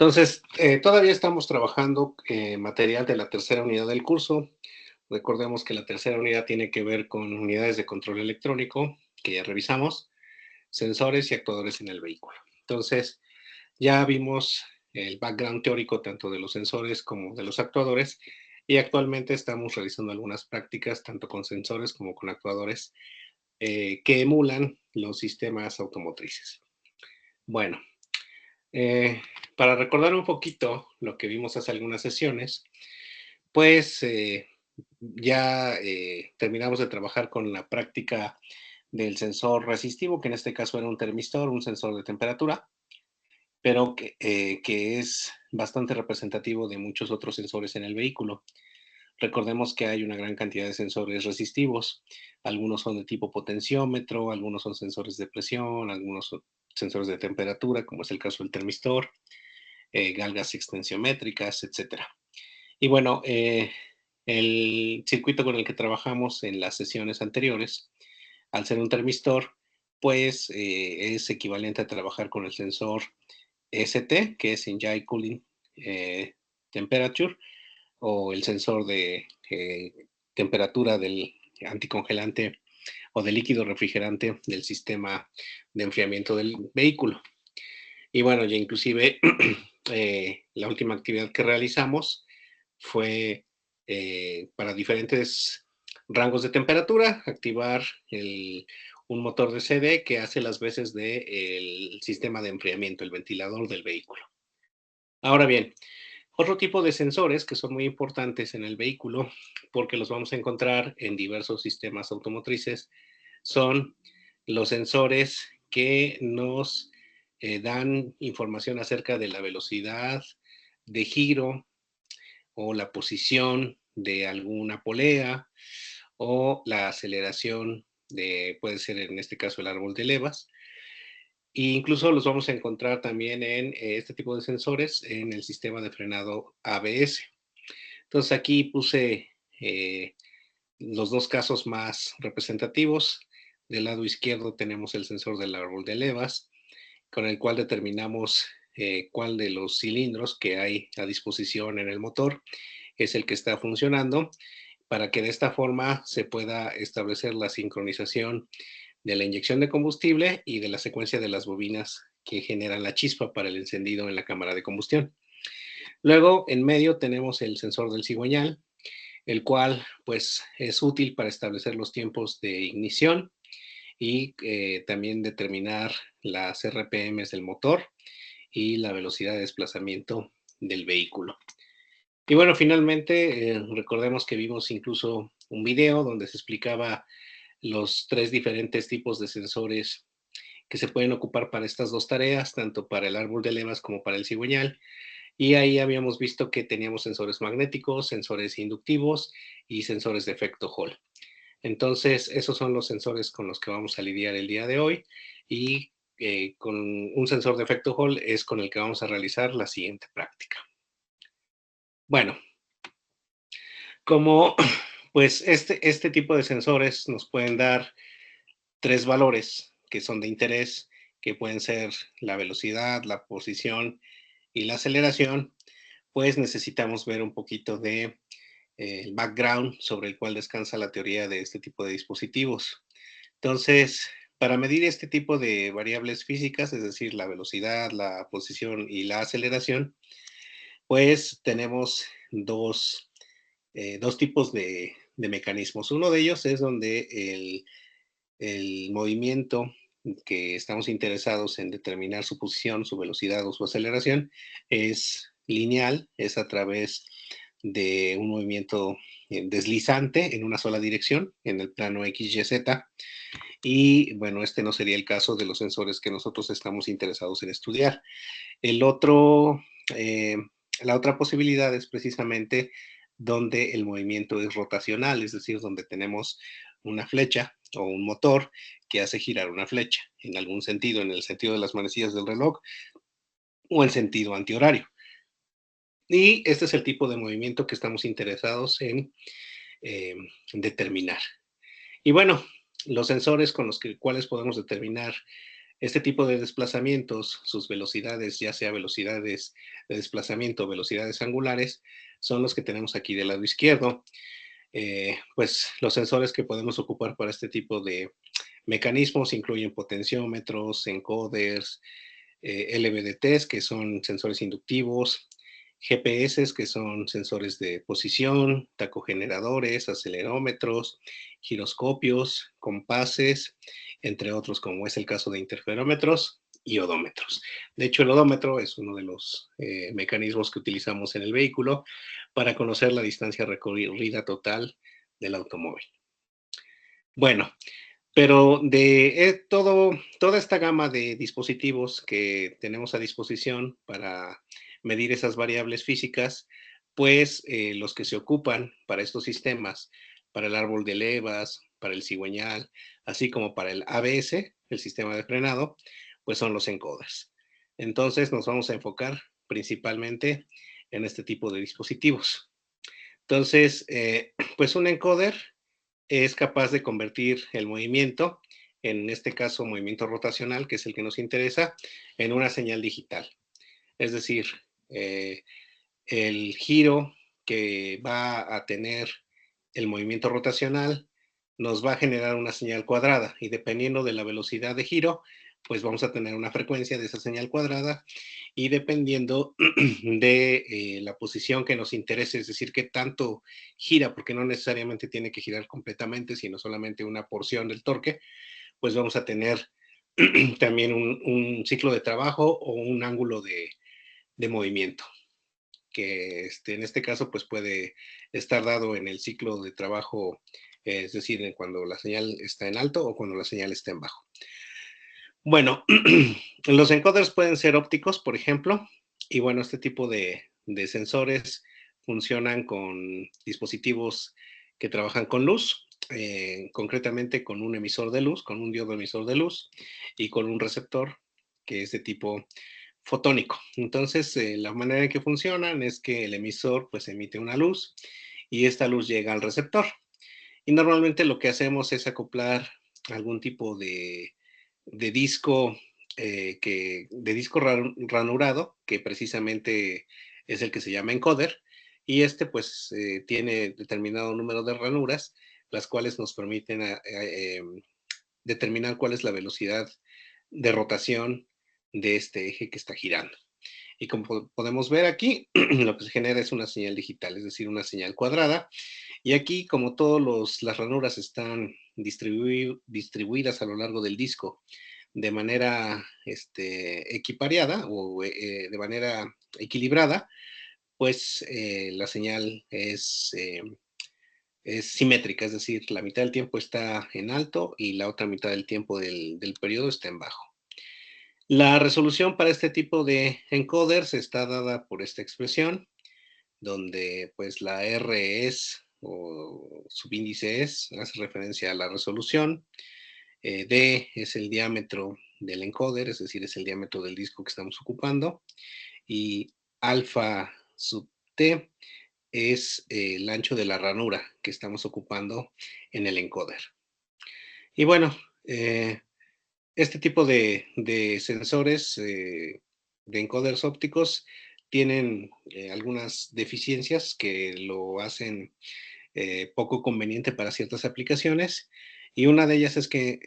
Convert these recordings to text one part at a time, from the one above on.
Entonces, todavía estamos trabajando material de la tercera unidad del curso. Recordemos que la tercera unidad tiene que ver con unidades de control electrónico, que ya revisamos, sensores y actuadores en el vehículo. Entonces, ya vimos el background teórico tanto de los sensores como de los actuadores y actualmente estamos realizando algunas prácticas tanto con sensores como con actuadores que emulan los sistemas automotrices. Bueno, eh, para recordar un poquito lo que vimos hace algunas sesiones, pues ya terminamos de trabajar con la práctica del sensor resistivo, que en este caso era un termistor, un sensor de temperatura, pero que es bastante representativo de muchos otros sensores en el vehículo. Recordemos que hay una gran cantidad de sensores resistivos. Algunos son de tipo potenciómetro, algunos son sensores de presión, algunos son sensores de temperatura, como es el caso del termistor, galgas extensiométricas, etcétera. Y bueno, el circuito con el que trabajamos en las sesiones anteriores, al ser un termistor, pues es equivalente a trabajar con el sensor ST, que es Engine Cooling Temperature, o el sensor de temperatura del anticongelante o del líquido refrigerante del sistema de enfriamiento del vehículo. Y bueno, ya inclusive la última actividad que realizamos fue para diferentes rangos de temperatura, activar un motor de CD que hace las veces del sistema de enfriamiento, el ventilador del vehículo. Ahora bien, otro tipo de sensores que son muy importantes en el vehículo, porque los vamos a encontrar en diversos sistemas automotrices, son los sensores que nos dan información acerca de la velocidad de giro o la posición de alguna polea o la aceleración de, puede ser en este caso el árbol de levas. E incluso los vamos a encontrar también en este tipo de sensores en el sistema de frenado ABS. Entonces aquí puse los dos casos más representativos. Del lado izquierdo tenemos el sensor del árbol de levas, con el cual determinamos cuál de los cilindros que hay a disposición en el motor es el que está funcionando, para que de esta forma se pueda establecer la sincronización de la inyección de combustible y de la secuencia de las bobinas que generan la chispa para el encendido en la cámara de combustión. Luego, en medio tenemos el sensor del cigüeñal, el cual pues es útil para establecer los tiempos de ignición y también determinar las RPMs del motor y la velocidad de desplazamiento del vehículo. Y bueno, finalmente, recordemos que vimos incluso un video donde se explicaba los tres diferentes tipos de sensores que se pueden ocupar para estas dos tareas, tanto para el árbol de levas como para el cigüeñal. Y ahí habíamos visto que teníamos sensores magnéticos, sensores inductivos y sensores de efecto Hall. Entonces, esos son los sensores con los que vamos a lidiar el día de hoy y con un sensor de efecto Hall es con el que vamos a realizar la siguiente práctica. Bueno, como pues este tipo de sensores nos pueden dar tres valores que son de interés, que pueden ser la velocidad, la posición y la aceleración, pues necesitamos ver un poquito de el background sobre el cual descansa la teoría de este tipo de dispositivos. Entonces, para medir este tipo de variables físicas, es decir, la velocidad, la posición y la aceleración, pues tenemos dos tipos de mecanismos. Uno de ellos es donde el movimiento que estamos interesados en determinar su posición, su velocidad o su aceleración es lineal, es a través de un movimiento deslizante en una sola dirección, en el plano XYZ. Y bueno, este no sería el caso de los sensores que nosotros estamos interesados en estudiar. El otro, eh, la otra posibilidad es precisamente donde el movimiento es rotacional, es decir, donde tenemos una flecha o un motor que hace girar una flecha en algún sentido, en el sentido de las manecillas del reloj o en sentido antihorario. Y este es el tipo de movimiento que estamos interesados en eh, determinar. Y bueno, los sensores con los cuales podemos determinar Este tipo de desplazamientos, sus velocidades, ya sea velocidades de desplazamiento o velocidades angulares, son los que tenemos aquí del lado izquierdo. Pues los sensores que podemos ocupar para este tipo de mecanismos incluyen potenciómetros, encoders, LVDTs, que son sensores inductivos, GPS, que son sensores de posición, tacogeneradores, acelerómetros, giroscopios, compases, entre otros, como es el caso de interferómetros y odómetros. De hecho, el odómetro es uno de los mecanismos que utilizamos en el vehículo para conocer la distancia recorrida total del automóvil. Bueno, pero de toda esta gama de dispositivos que tenemos a disposición para medir esas variables físicas, pues los que se ocupan para estos sistemas, para el árbol de levas, para el cigüeñal, así como para el ABS, el sistema de frenado, pues son los encoders. Entonces nos vamos a enfocar principalmente en este tipo de dispositivos. Entonces, pues un encoder es capaz de convertir el movimiento, en este caso movimiento rotacional, que es el que nos interesa, en una señal digital. Es decir, eh, el giro que va a tener el movimiento rotacional nos va a generar una señal cuadrada y dependiendo de la velocidad de giro, pues vamos a tener una frecuencia de esa señal cuadrada y dependiendo de la posición que nos interese, es decir, qué tanto gira, porque no necesariamente tiene que girar completamente, sino solamente una porción del torque, pues vamos a tener también un ciclo de trabajo o un ángulo de movimiento que en este caso pues puede estar dado en el ciclo de trabajo, es decir, en cuando la señal está en alto o cuando la señal está en bajo. Bueno, los encoders pueden ser ópticos, por ejemplo, y bueno, este tipo de sensores funcionan con dispositivos que trabajan con luz, concretamente con un emisor de luz, con un diodo emisor de luz y con un receptor que es de tipo fotónico. Entonces, la manera en que funcionan es que el emisor pues emite una luz y esta luz llega al receptor. Y normalmente lo que hacemos es acoplar algún tipo de disco, de disco ranurado, que precisamente es el que se llama encoder, y este pues tiene determinado número de ranuras, las cuales nos permiten determinar cuál es la velocidad de rotación de este eje que está girando. Y como podemos ver aquí, lo que se genera es una señal digital, es decir, una señal cuadrada. Y aquí, como todas las ranuras están distribuidas a lo largo del disco de manera equipariada o de manera equilibrada, pues la señal es simétrica, es decir, la mitad del tiempo está en alto y la otra mitad del tiempo del periodo está en bajo. La resolución para este tipo de encoders está dada por esta expresión, donde pues la R es o subíndice es, hace referencia a la resolución, D es el diámetro del encoder, es decir, es el diámetro del disco que estamos ocupando, y alfa sub T es el ancho de la ranura que estamos ocupando en el encoder. Y bueno, este tipo de sensores, de encoders ópticos, tienen algunas deficiencias que lo hacen poco conveniente para ciertas aplicaciones. Y una de ellas es que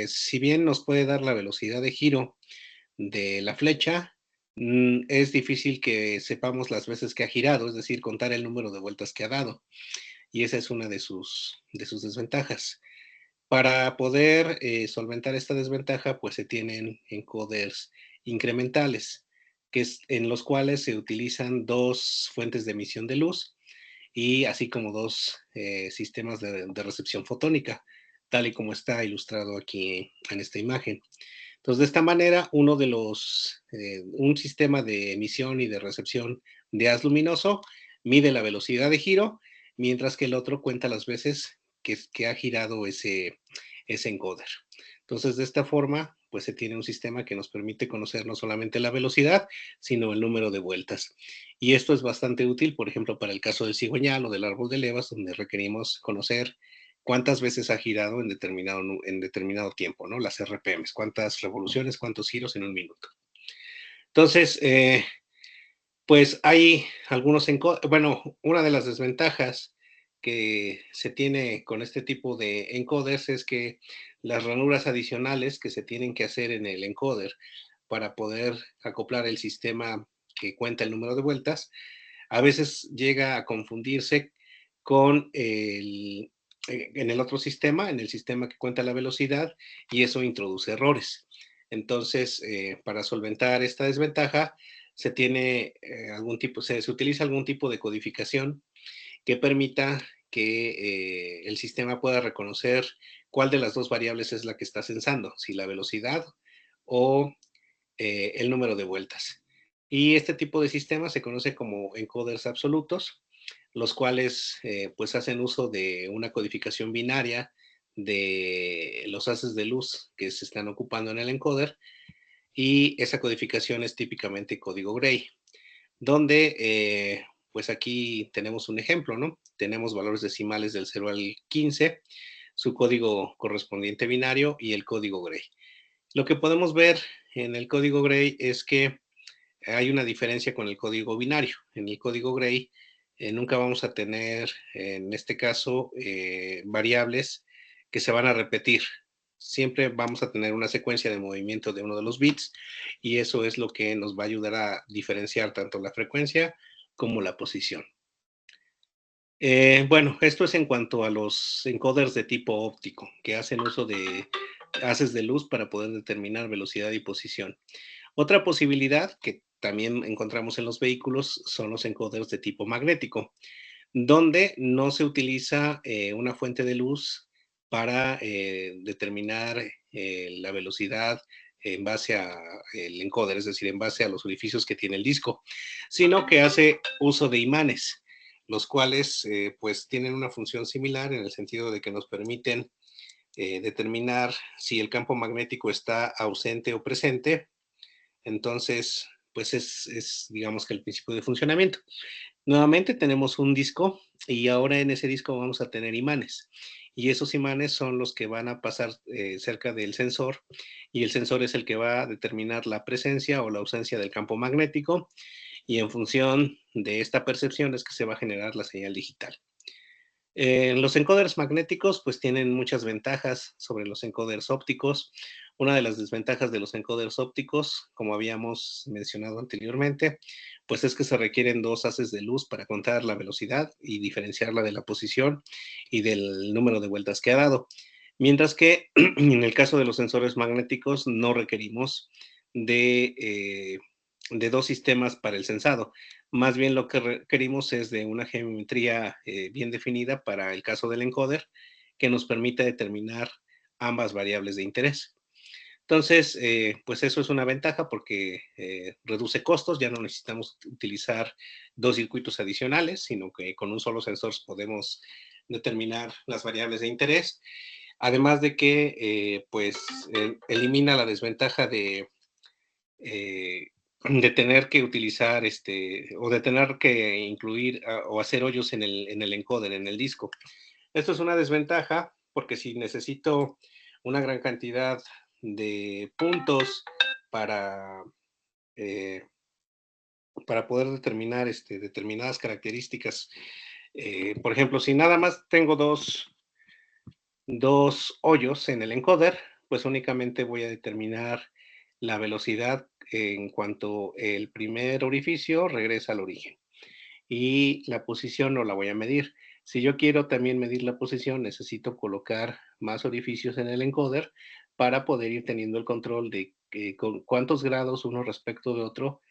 si bien nos puede dar la velocidad de giro de la flecha, es difícil que sepamos las veces que ha girado, es decir, contar el número de vueltas que ha dado. Y esa es una de sus desventajas. Para poder solventar esta desventaja, pues se tienen encoders incrementales, que es en los cuales se utilizan dos fuentes de emisión de luz y así como dos sistemas de recepción fotónica, tal y como está ilustrado aquí en esta imagen. Entonces, de esta manera, un sistema de emisión y de recepción de haz luminoso mide la velocidad de giro, mientras que el otro cuenta las veces que ha girado ese encoder. Entonces, de esta forma, pues se tiene un sistema que nos permite conocer no solamente la velocidad, sino el número de vueltas. Y esto es bastante útil, por ejemplo, para el caso del cigüeñal o del árbol de levas, donde requerimos conocer cuántas veces ha girado en determinado tiempo, ¿no? Las RPMs, cuántas revoluciones, cuántos giros en un minuto. Entonces, pues hay algunos bueno, una de las desventajas que se tiene con este tipo de encoders es que las ranuras adicionales que se tienen que hacer en el encoder para poder acoplar el sistema que cuenta el número de vueltas, a veces llega a confundirse con en el otro sistema, en el sistema que cuenta la velocidad, y eso introduce errores. Entonces, para solventar esta desventaja, se tiene se utiliza algún tipo de codificación que permita que el sistema pueda reconocer cuál de las dos variables es la que está censando, si la velocidad o el número de vueltas. Y este tipo de sistemas se conoce como encoders absolutos, los cuales pues hacen uso de una codificación binaria de los haces de luz que se están ocupando en el encoder, y esa codificación es típicamente código Gray, donde pues aquí tenemos un ejemplo, ¿no? Tenemos valores decimales del 0 al 15, su código correspondiente binario y el código Gray. Lo que podemos ver en el código Gray es que hay una diferencia con el código binario. En el código Gray nunca vamos a tener, en este caso, variables que se van a repetir. Siempre vamos a tener una secuencia de movimiento de uno de los bits, y eso es lo que nos va a ayudar a diferenciar tanto la frecuencia como la posición. Bueno, esto es en cuanto a los encoders de tipo óptico, que hacen uso de haces de luz para poder determinar velocidad y posición. Otra posibilidad que también encontramos en los vehículos son los encoders de tipo magnético, donde no se utiliza una fuente de luz para determinar la velocidad en base a el encoder, es decir, en base a los orificios que tiene el disco, sino que hace uso de imanes, los cuales pues tienen una función similar en el sentido de que nos permiten determinar si el campo magnético está ausente o presente. Entonces, pues digamos que el principio de funcionamiento. Nuevamente tenemos un disco, y ahora en ese disco vamos a tener imanes. Y esos imanes son los que van a pasar cerca del sensor, y el sensor es el que va a determinar la presencia o la ausencia del campo magnético, y en función de esta percepción es que se va a generar la señal digital. Los encoders magnéticos pues tienen muchas ventajas sobre los encoders ópticos. Una de las desventajas de los encoders ópticos, como habíamos mencionado anteriormente, pues es que se requieren dos haces de luz para contar la velocidad y diferenciarla de la posición y del número de vueltas que ha dado. Mientras que en el caso de los sensores magnéticos no requerimos de, eh, de dos sistemas para el sensado. Más bien lo que requerimos es de una geometría bien definida para el caso del encoder, que nos permita determinar ambas variables de interés. Entonces, pues eso es una ventaja porque reduce costos, ya no necesitamos utilizar dos circuitos adicionales, sino que con un solo sensor podemos determinar las variables de interés. Además de que, pues, elimina la desventaja eh, de tener que utilizar o de tener que incluir o hacer hoyos en el encoder, en el disco. Esto es una desventaja porque si necesito una gran cantidad de puntos para, eh, para poder determinar determinadas características, por ejemplo, si nada más tengo dos hoyos en el encoder, pues únicamente voy a determinar la velocidad en cuanto el primer orificio regresa al origen, y la posición no la voy a medir. Si yo quiero también medir la posición, necesito colocar más orificios en el encoder para poder ir teniendo el control de con cuántos grados uno respecto de otro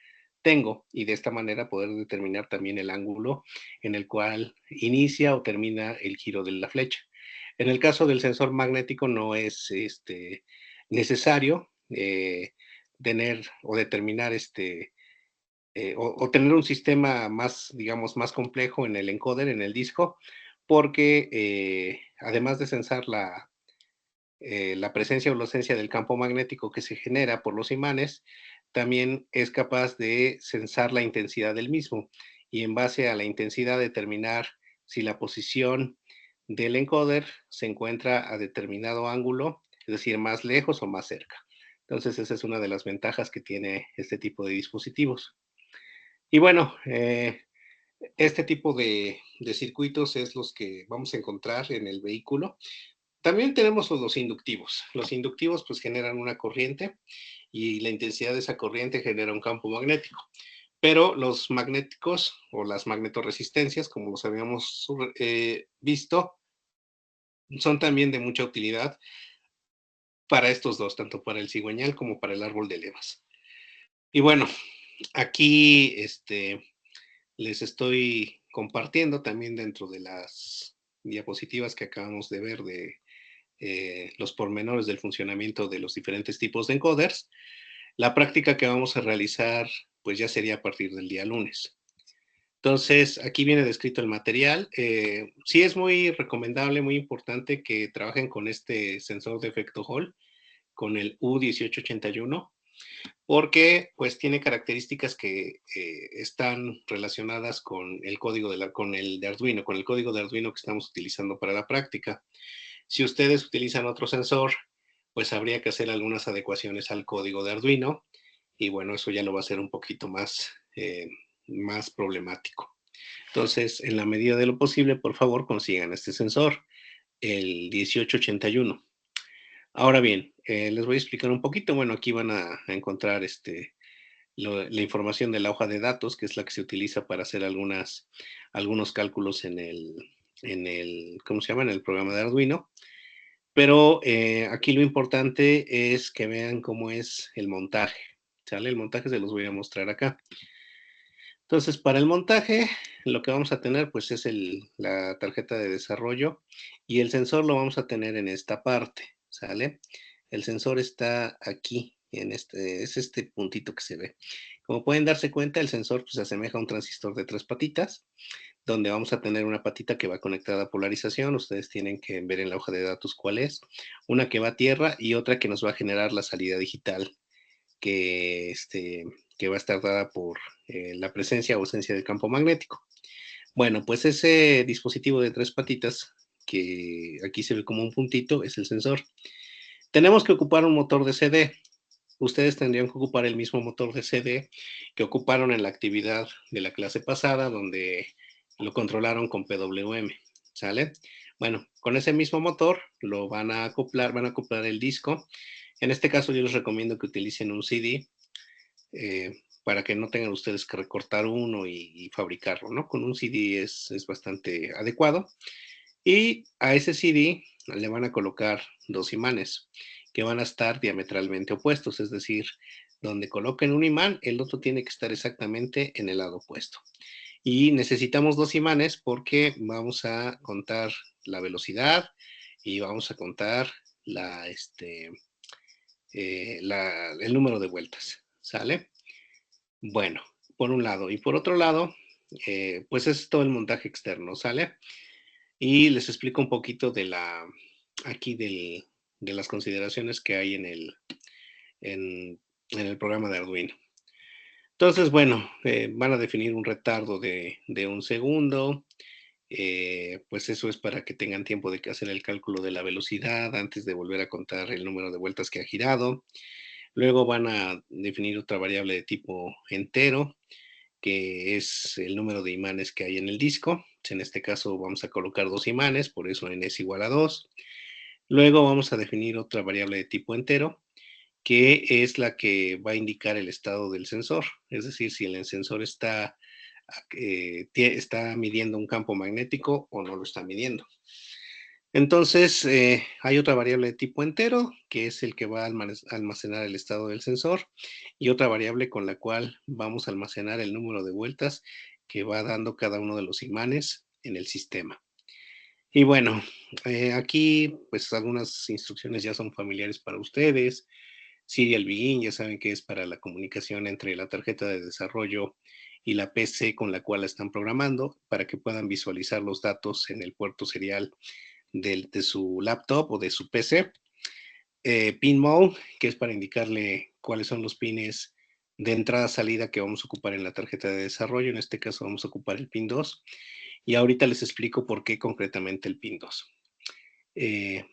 tengo, y de esta manera poder determinar también el ángulo en el cual inicia o termina el giro de la flecha. En el caso del sensor magnético no es necesario tener o determinar o tener un sistema más, digamos, más complejo en el encoder, en el disco, porque además de censar la presencia o la ausencia del campo magnético que se genera por los imanes, también es capaz de censar la intensidad del mismo, y en base a la intensidad determinar si la posición del encoder se encuentra a determinado ángulo, es decir, más lejos o más cerca. Entonces, esa es una de las ventajas que tiene este tipo de dispositivos. Y bueno, este tipo de circuitos es los que vamos a encontrar en el vehículo. También tenemos los inductivos. Los inductivos pues generan una corriente y la intensidad de esa corriente genera un campo magnético. Pero los magnéticos o las magnetoresistencias, como los habíamos visto, son también de mucha utilidad para estos dos, tanto para el cigüeñal como para el árbol de levas. Y bueno, aquí les estoy compartiendo también dentro de las diapositivas que acabamos de ver de los pormenores del funcionamiento de los diferentes tipos de encoders. La práctica que vamos a realizar pues ya sería a partir del día lunes. Entonces, aquí viene descrito el material. Sí es muy recomendable, muy importante que trabajen con este sensor de efecto Hall, con el U1881, porque pues tiene características que están relacionadas con el código con el de Arduino, con el código de Arduino que estamos utilizando para la práctica. Si ustedes utilizan otro sensor, pues habría que hacer algunas adecuaciones al código de Arduino y bueno, eso ya lo va a hacer un poquito más problemático. Entonces, en la medida de lo posible, por favor, consigan este sensor, el 1881. Ahora bien, les voy a explicar un poquito. Bueno, aquí van a encontrar la información de la hoja de datos, que es la que se utiliza para hacer algunos cálculos ¿cómo se llama? En el programa de Arduino. Pero aquí lo importante es que vean cómo es el montaje, ¿sale? El montaje se los voy a mostrar acá. Entonces, para el montaje, lo que vamos a tener, pues, es la tarjeta de desarrollo y el sensor lo vamos a tener en esta parte, ¿sale? El sensor está aquí, es este puntito que se ve. Como pueden darse cuenta, el sensor pues, se asemeja a un transistor de 3 patitas, donde vamos a tener una patita que va conectada a polarización. Ustedes tienen que ver en la hoja de datos cuál es. Una que va a tierra y otra que nos va a generar la salida digital que, que va a estar dada por la presencia o ausencia del campo magnético. Bueno, pues ese dispositivo de 3 patitas, que aquí se ve como un puntito, es el sensor. Tenemos que ocupar un motor de CD. Ustedes tendrían que ocupar el mismo motor de CD que ocuparon en la actividad de la clase pasada, donde lo controlaron con PWM, ¿sale? Bueno, con ese mismo motor lo van a acoplar el disco. En este caso yo les recomiendo que utilicen un CD para que no tengan ustedes que recortar uno y fabricarlo, ¿no? Con un CD es bastante adecuado. Y a ese CD le van a colocar 2 imanes que van a estar diametralmente opuestos, es decir, donde coloquen un imán, el otro tiene que estar exactamente en el lado opuesto. Y necesitamos 2 imanes porque vamos a contar la velocidad y vamos a contar el número de vueltas, ¿sale? Bueno, por un lado. Y por otro lado, pues es todo el montaje externo, ¿sale? Y les explico un poquito aquí de las consideraciones que hay en el programa de Arduino. Entonces, bueno, van a definir un retardo de 1 segundo. Pues eso es para que tengan tiempo de hacer el cálculo de la velocidad antes de volver a contar el número de vueltas que ha girado. Luego van a definir otra variable de tipo entero, que es el número de imanes que hay en el disco. En este caso vamos a colocar 2 imanes, por eso n es igual a 2. Luego vamos a definir otra variable de tipo entero, que es la que va a indicar el estado del sensor. Es decir, si el sensor está midiendo un campo magnético o no lo está midiendo. Entonces, hay otra variable de tipo entero, que es el que va a almacenar el estado del sensor, y otra variable con la cual vamos a almacenar el número de vueltas que va dando cada uno de los imanes en el sistema. Y bueno, aquí pues algunas instrucciones ya son familiares para ustedes. Serial Begin, ya saben que es para la comunicación entre la tarjeta de desarrollo y la PC con la cual la están programando, para que puedan visualizar los datos en el puerto serial de su laptop o de su PC. Pin Mode, que es para indicarle cuáles son los pines de entrada-salida que vamos a ocupar en la tarjeta de desarrollo. En este caso vamos a ocupar el pin 2. y ahorita les explico por qué concretamente el pin 2.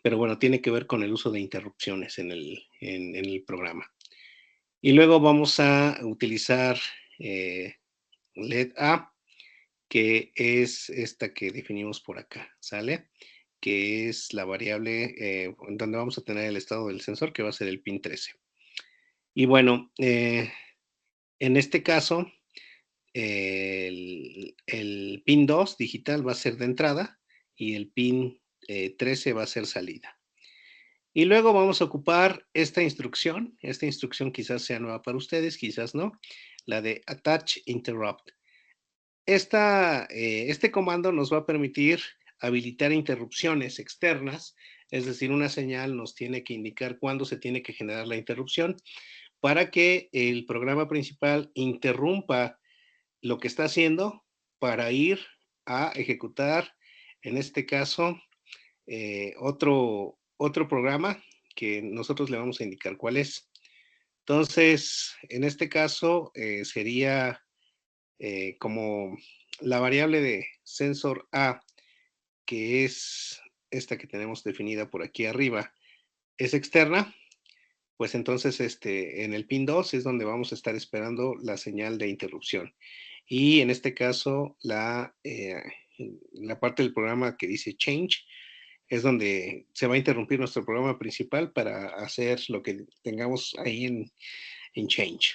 Pero bueno, tiene que ver con el uso de interrupciones en el programa. Y luego vamos a utilizar LED A, que es esta que definimos por acá, ¿sale? Que es la variable donde vamos a tener el estado del sensor, que va a ser el pin 13. Y bueno, en este caso, el pin 2 digital va a ser de entrada y el pin 13 va a ser salida. Y luego vamos a ocupar esta instrucción. Esta instrucción quizás sea nueva para ustedes, quizás no. La de attach interrupt. Este comando nos va a permitir habilitar interrupciones externas, es decir, una señal nos tiene que indicar cuándo se tiene que generar la interrupción para que el programa principal interrumpa lo que está haciendo para ir a ejecutar, en este caso, otro programa que nosotros le vamos a indicar cuál es. Entonces, en este caso, sería como la variable de sensor A, que es esta que tenemos definida por aquí arriba, es externa, pues entonces en el pin 2 es donde vamos a estar esperando la señal de interrupción. Y en este caso, la parte del programa que dice change es donde se va a interrumpir nuestro programa principal para hacer lo que tengamos ahí en change.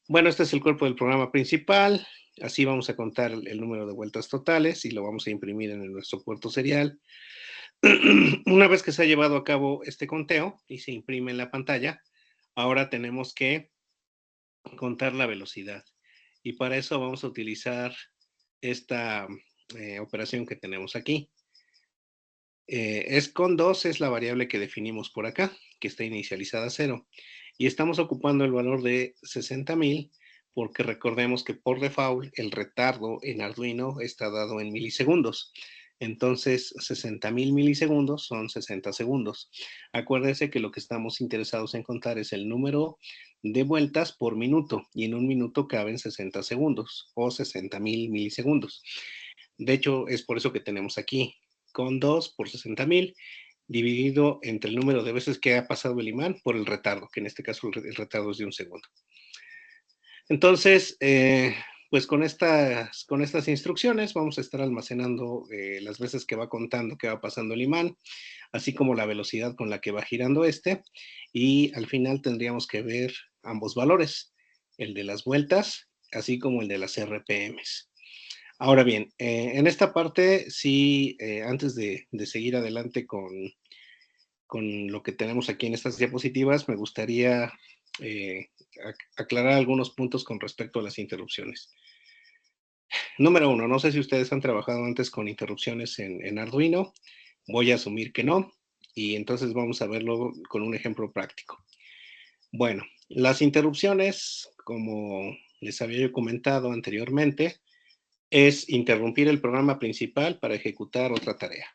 Bueno, este es el cuerpo del programa principal. Así vamos a contar el número de vueltas totales y lo vamos a imprimir en nuestro puerto serial. Una vez que se ha llevado a cabo este conteo y se imprime en la pantalla, ahora tenemos que contar la velocidad. Y para eso vamos a utilizar esta operación que tenemos aquí. Con 2 es la variable que definimos por acá, que está inicializada a 0. Y estamos ocupando el valor de 60,000 porque recordemos que por default el retardo en Arduino está dado en milisegundos. Entonces, 60,000 milisegundos son 60 segundos. Acuérdense que lo que estamos interesados en contar es el número de vueltas por minuto y en un minuto caben 60 segundos o 60,000 milisegundos. De hecho, es por eso que tenemos aquí con 2 por 60,000 dividido entre el número de veces que ha pasado el imán por el retardo, que en este caso el retardo es de 1 segundo. Entonces, pues con estas instrucciones vamos a estar almacenando las veces que va contando que va pasando el imán, así como la velocidad con la que va girando y al final tendríamos que ver ambos valores, el de las vueltas, así como el de las RPMs. Ahora bien, en esta parte, sí, antes de seguir adelante con lo que tenemos aquí en estas diapositivas, me gustaría aclarar algunos puntos con respecto a las interrupciones. Número 1, no sé si ustedes han trabajado antes con interrupciones en Arduino, voy a asumir que no, y entonces vamos a verlo con un ejemplo práctico. Bueno, las interrupciones, como les había yo comentado anteriormente, es interrumpir el programa principal para ejecutar otra tarea.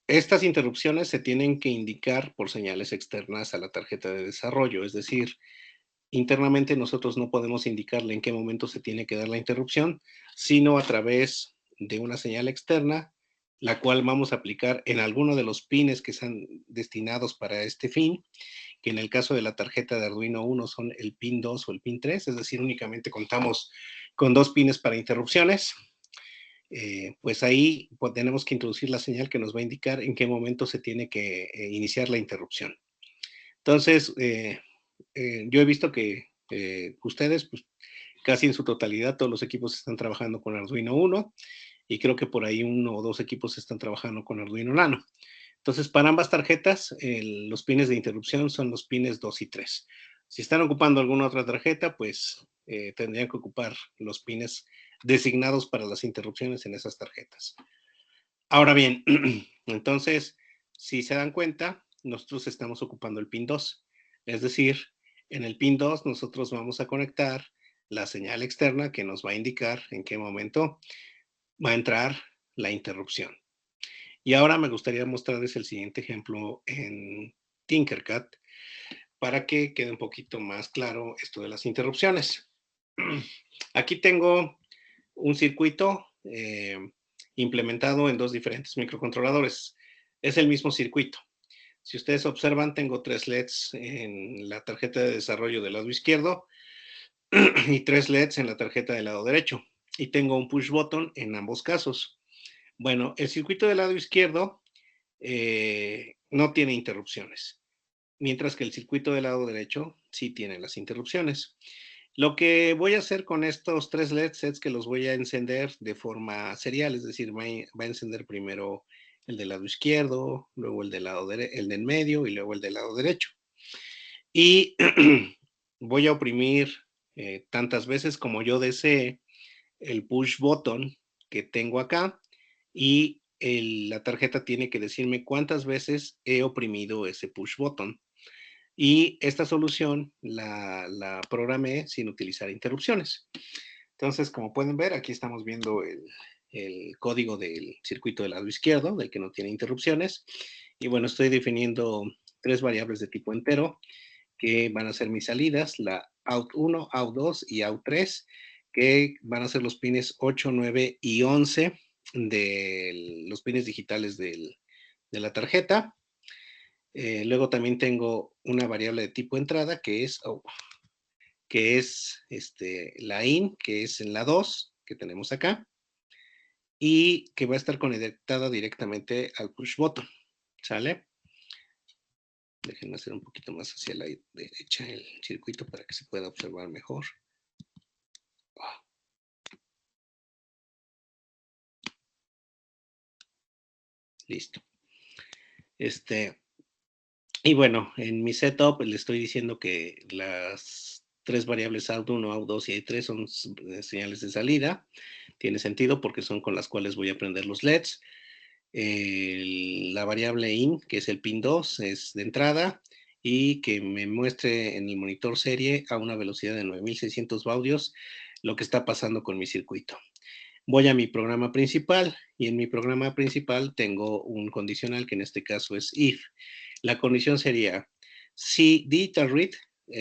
Estas interrupciones se tienen que indicar por señales externas a la tarjeta de desarrollo, es decir, internamente nosotros no podemos indicarle en qué momento se tiene que dar la interrupción, sino a través de una señal externa, la cual vamos a aplicar en alguno de los pines que están destinados para este fin, que en el caso de la tarjeta de Arduino 1 son el pin 2 o el pin 3, es decir, únicamente contamos con 2 pines para interrupciones. Pues ahí tenemos que introducir la señal que nos va a indicar en qué momento se tiene que iniciar la interrupción. Entonces, yo he visto que ustedes, pues, casi en su totalidad, todos los equipos están trabajando con Arduino 1 y creo que por ahí 1 o 2 equipos están trabajando con Arduino Nano. Entonces, para ambas tarjetas, los pines de interrupción son los pines 2 y 3. Si están ocupando alguna otra tarjeta, pues tendrían que ocupar los pines designados para las interrupciones en esas tarjetas. Ahora bien, entonces, si se dan cuenta, nosotros estamos ocupando el pin 2. Es decir, en el pin 2 nosotros vamos a conectar la señal externa que nos va a indicar en qué momento va a entrar la interrupción. Y ahora me gustaría mostrarles el siguiente ejemplo en Tinkercad para que quede un poquito más claro esto de las interrupciones. Aquí tengo un circuito implementado en dos diferentes microcontroladores. Es el mismo circuito. Si ustedes observan, tengo 3 LEDs en la tarjeta de desarrollo del lado izquierdo y 3 LEDs en la tarjeta del lado derecho. Y tengo un push button en ambos casos. Bueno, el circuito del lado izquierdo no tiene interrupciones, mientras que el circuito del lado derecho sí tiene las interrupciones. Lo que voy a hacer con estos 3 LEDs es que los voy a encender de forma serial, es decir, va a encender primero el del lado izquierdo, luego el del lado el del medio y luego el del lado derecho. Y voy a oprimir tantas veces como yo desee el push button que tengo acá y la tarjeta tiene que decirme cuántas veces he oprimido ese push button. Y esta solución la programé sin utilizar interrupciones. Entonces, como pueden ver, aquí estamos viendo el código del circuito del lado izquierdo, del que no tiene interrupciones. Y bueno, estoy definiendo 3 variables de tipo entero, que van a ser mis salidas, la out1, out2 y out3, que van a ser los pines 8, 9 y 11 de los pines digitales de la tarjeta. Luego también tengo una variable de tipo entrada que es la in, que es en la 2, que tenemos acá, y que va a estar conectada directamente al push button, ¿sale? Déjenme hacer un poquito más hacia la derecha el circuito para que se pueda observar mejor. Listo. Y bueno, en mi setup le estoy diciendo que las 3 variables out1, out2 y out3 son señales de salida. Tiene sentido porque son con las cuales voy a prender los LEDs. La variable in, que es el pin 2, es de entrada y que me muestre en el monitor serie a una velocidad de 9600 baudios lo que está pasando con mi circuito. Voy a mi programa principal y en mi programa principal tengo un condicional que en este caso es if. La condición sería si digital read,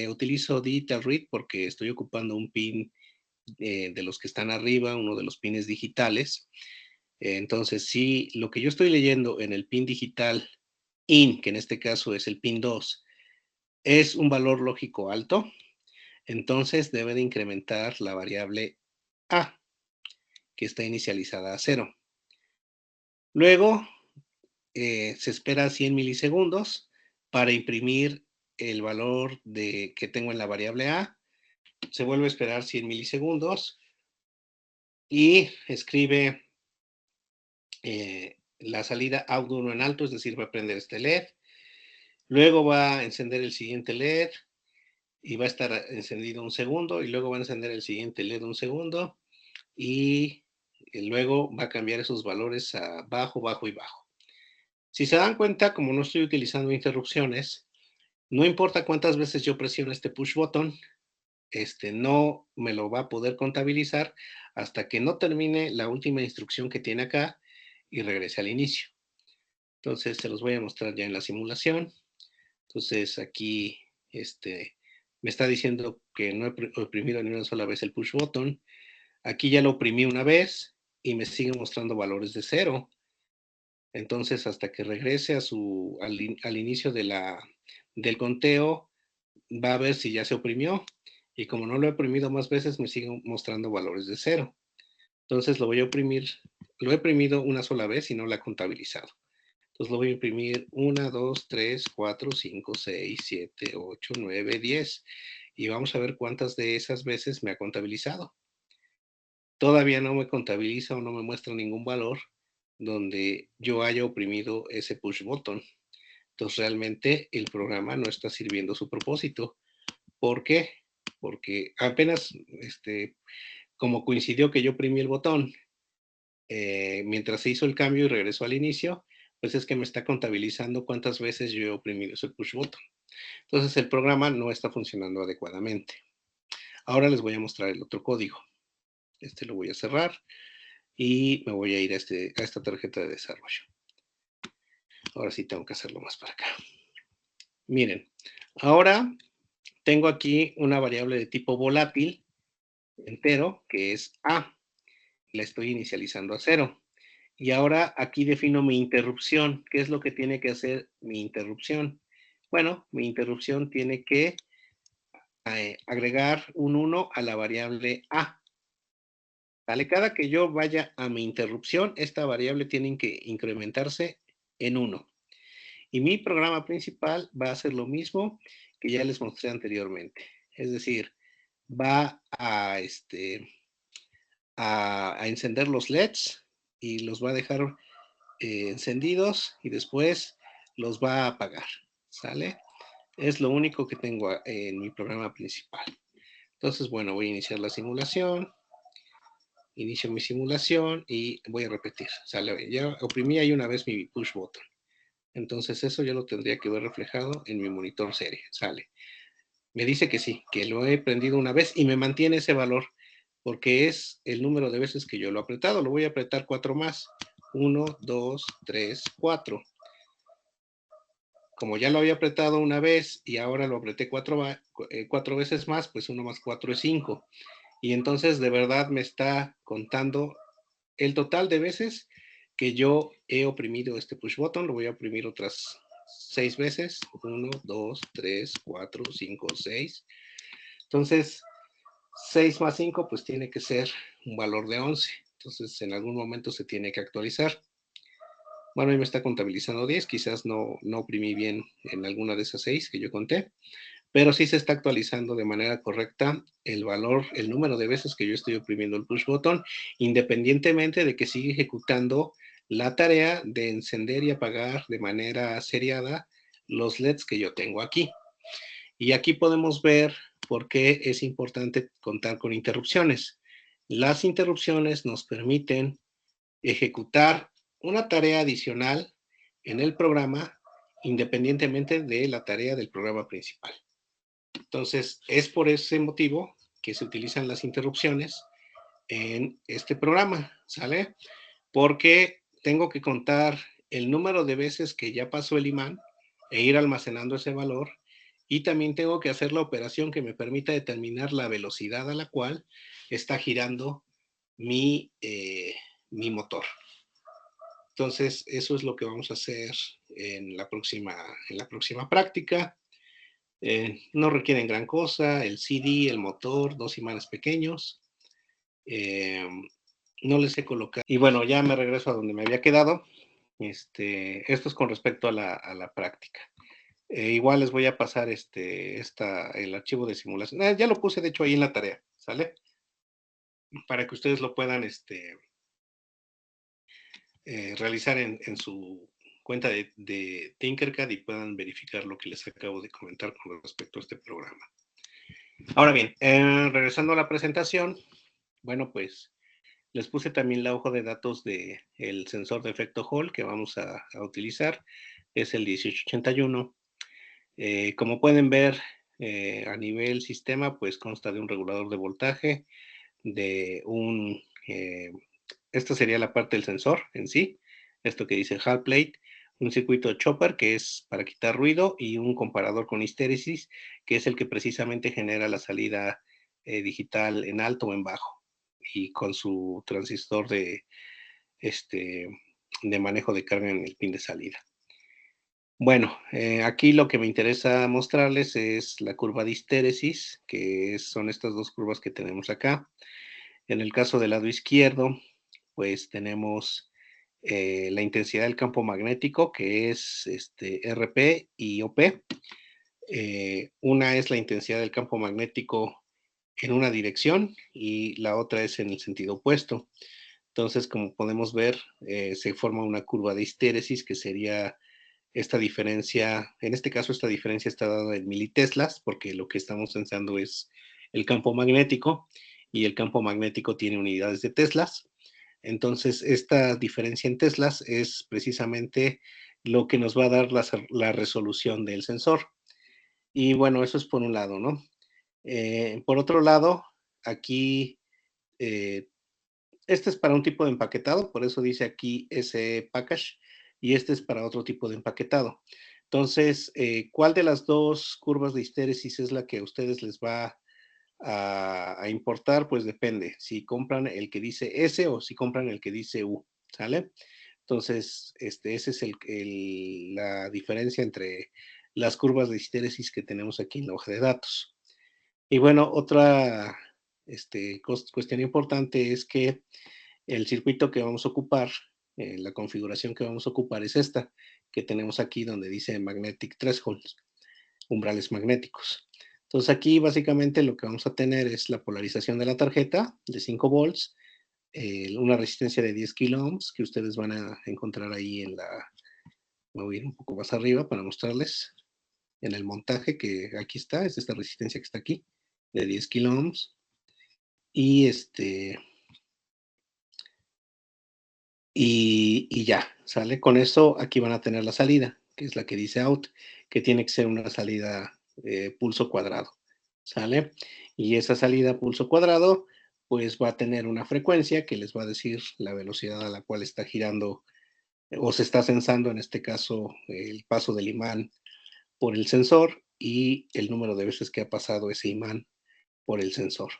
utilizo digital read porque estoy ocupando un pin de los que están arriba, uno de los pines digitales. Entonces, si lo que yo estoy leyendo en el pin digital in, que en este caso es el pin 2, es un valor lógico alto, entonces debe de incrementar la variable a, que está inicializada a 0. Luego, se espera 100 milisegundos para imprimir el valor que tengo en la variable a. Se vuelve a esperar 100 milisegundos y escribe la salida out1 en alto, es decir, va a prender este LED. Luego va a encender el siguiente LED y va a estar encendido un segundo y luego va a encender el siguiente LED un segundo y luego va a cambiar esos valores a bajo, bajo y bajo. Si se dan cuenta, como no estoy utilizando interrupciones, no importa cuántas veces yo presione este push button, no me lo va a poder contabilizar hasta que no termine la última instrucción que tiene acá y regrese al inicio. Entonces, se los voy a mostrar ya en la simulación. Entonces, aquí me está diciendo que no he oprimido ni una sola vez el push button. Aquí ya lo oprimí una vez y me sigue mostrando valores de 0. Entonces, hasta que regrese al inicio del conteo, va a ver si ya se oprimió. Y como no lo he oprimido más veces, me sigue mostrando valores de 0. Entonces lo voy a oprimir. Lo he oprimido una sola vez y no lo ha contabilizado. Entonces lo voy a imprimir 1, 2, 3, 4, 5, 6, 7, 8, 9, 10. Y vamos a ver cuántas de esas veces me ha contabilizado. Todavía no me contabiliza o no me muestra ningún valor donde yo haya oprimido ese push button. Entonces realmente el programa no está sirviendo su propósito. ¿Por qué? Porque apenas como coincidió que yo oprimí el botón mientras se hizo el cambio y regresó al inicio, pues es que me está contabilizando cuántas veces yo he oprimido ese push button. Entonces el programa no está funcionando adecuadamente. Ahora les voy a mostrar el otro código. Lo voy a cerrar y me voy a ir a esta tarjeta de desarrollo. Ahora sí tengo que hacerlo más para acá. Miren, ahora tengo aquí una variable de tipo volátil entero que es A. la estoy inicializando a 0. Y ahora aquí defino mi interrupción. ¿Qué es lo que tiene que hacer mi interrupción? Bueno, mi interrupción tiene que agregar un 1 a la variable A. ¿Vale? Cada que yo vaya a mi interrupción, esta variable tiene que incrementarse en 1. Y mi programa principal va a hacer lo mismo que ya les mostré anteriormente. Es decir, va a encender los LEDs y los va a dejar encendidos y después los va a apagar. ¿Sale? Es lo único que tengo en mi programa principal. Entonces, bueno, voy a iniciar la simulación. Inicio mi simulación y voy a repetir. ¿Sale? Ya oprimí ahí una vez mi push button. Entonces eso yo lo tendría que ver reflejado en mi monitor serie. Sale. Me dice que sí, que lo he prendido una vez y me mantiene ese valor porque es el número de veces que yo lo he apretado. Lo voy a apretar 4 más. 1, 2, 3, 4. Como ya lo había apretado una vez y ahora lo apreté 4 veces más, pues 1 más 4 es 5. Y entonces de verdad me está contando el total de veces que yo he oprimido este push button. Lo voy a oprimir otras 6 veces. 1, 2, 3, 4, 5, 6. Entonces, 6 más 5 pues tiene que ser un valor de 11. Entonces, en algún momento se tiene que actualizar. Bueno, ahí me está contabilizando 10. Quizás no oprimí bien en alguna de esas 6 que yo conté. Pero sí se está actualizando de manera correcta el valor, el número de veces que yo estoy oprimiendo el push button, independientemente de que siga ejecutando la tarea de encender y apagar de manera seriada los LEDs que yo tengo aquí. Y aquí podemos ver por qué es importante contar con interrupciones. Las interrupciones nos permiten ejecutar una tarea adicional en el programa independientemente de la tarea del programa principal. Entonces, es por ese motivo que se utilizan las interrupciones en este programa, ¿sale? Porque tengo que contar el número de veces que ya pasó el imán e ir almacenando ese valor, y también tengo que hacer la operación que me permita determinar la velocidad a la cual está girando mi motor. Entonces, eso es lo que vamos a hacer en la próxima práctica. No requieren gran cosa, el CD, el motor, 2 imanes pequeños. No les he colocado. Y bueno, ya me regreso a donde me había quedado. Esto es con respecto a la práctica. Igual les voy a pasar el archivo de simulación. Ya lo puse, de hecho, ahí en la tarea, ¿sale? Para que ustedes lo puedan realizar en su cuenta de Tinkercad y puedan verificar lo que les acabo de comentar con respecto a este programa. Ahora bien, regresando a la presentación, bueno, pues les puse también la hoja de datos del sensor de efecto Hall que vamos a utilizar. Es el 1881. Como pueden ver, a nivel sistema, pues consta de un regulador de voltaje, de esta sería la parte del sensor en sí, esto que dice Hall Plate, un circuito chopper que es para quitar ruido y un comparador con histéresis que es el que precisamente genera la salida digital en alto o en bajo y con su transistor de manejo de carga en el pin de salida. Bueno, aquí lo que me interesa mostrarles es la curva de histéresis, que son estas dos curvas que tenemos acá. En el caso del lado izquierdo, pues tenemos la intensidad del campo magnético, que es RP y OP. Una es la intensidad del campo magnético en una dirección y la otra es en el sentido opuesto. Entonces, como podemos ver, se forma una curva de histéresis que sería esta diferencia. En este caso, esta diferencia está dada en militeslas, porque lo que estamos pensando es el campo magnético, y el campo magnético tiene unidades de teslas. Entonces, esta diferencia en teslas es precisamente lo que nos va a dar la resolución del sensor. Y bueno, eso es por un lado, ¿no? Por otro lado, aquí, este es para un tipo de empaquetado, por eso dice aquí ese package, y este es para otro tipo de empaquetado. Entonces, ¿cuál de las dos curvas de histéresis es la que a ustedes les va a importar, pues depende si compran el que dice S o si compran el que dice U, ¿sale? Entonces, esa es la diferencia entre las curvas de histéresis que tenemos aquí en la hoja de datos. Y bueno, otra cuestión importante es que el circuito que vamos a ocupar, la configuración que vamos a ocupar es esta, que tenemos aquí donde dice Magnetic Thresholds, umbrales magnéticos. Entonces aquí básicamente lo que vamos a tener es la polarización de la tarjeta de 5 volts, una resistencia de 10 kilo ohms que ustedes van a encontrar ahí en la, me voy a ir un poco más arriba para mostrarles en el montaje que aquí está, es esta resistencia que está aquí de 10 kilo ohms y y ya, ¿sale? Con eso aquí van a tener la salida, que es la que dice out, que tiene que ser una salida pulso cuadrado, ¿sale? Y esa salida pulso cuadrado, pues va a tener una frecuencia que les va a decir la velocidad a la cual está girando o se está sensando, en este caso, el paso del imán por el sensor y el número de veces que ha pasado ese imán por el sensor.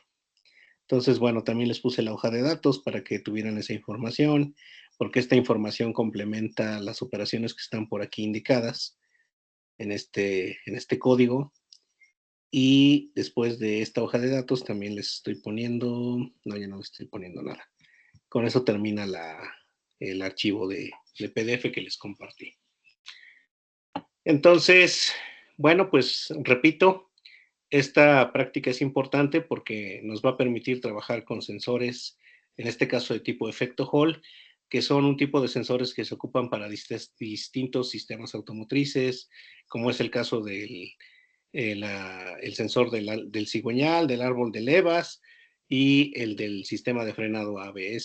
Entonces, bueno, también les puse la hoja de datos para que tuvieran esa información, porque esta información complementa las operaciones que están por aquí indicadas en este código. Y después de esta hoja de datos también les estoy poniendo, no, ya no les estoy poniendo nada. Con eso termina el archivo de PDF que les compartí. Entonces, bueno, pues repito, esta práctica es importante porque nos va a permitir trabajar con sensores, en este caso de tipo efecto Hall, que son un tipo de sensores que se ocupan para distintos sistemas automotrices, como es el caso del el sensor del cigüeñal, del árbol de levas y el del sistema de frenado ABS.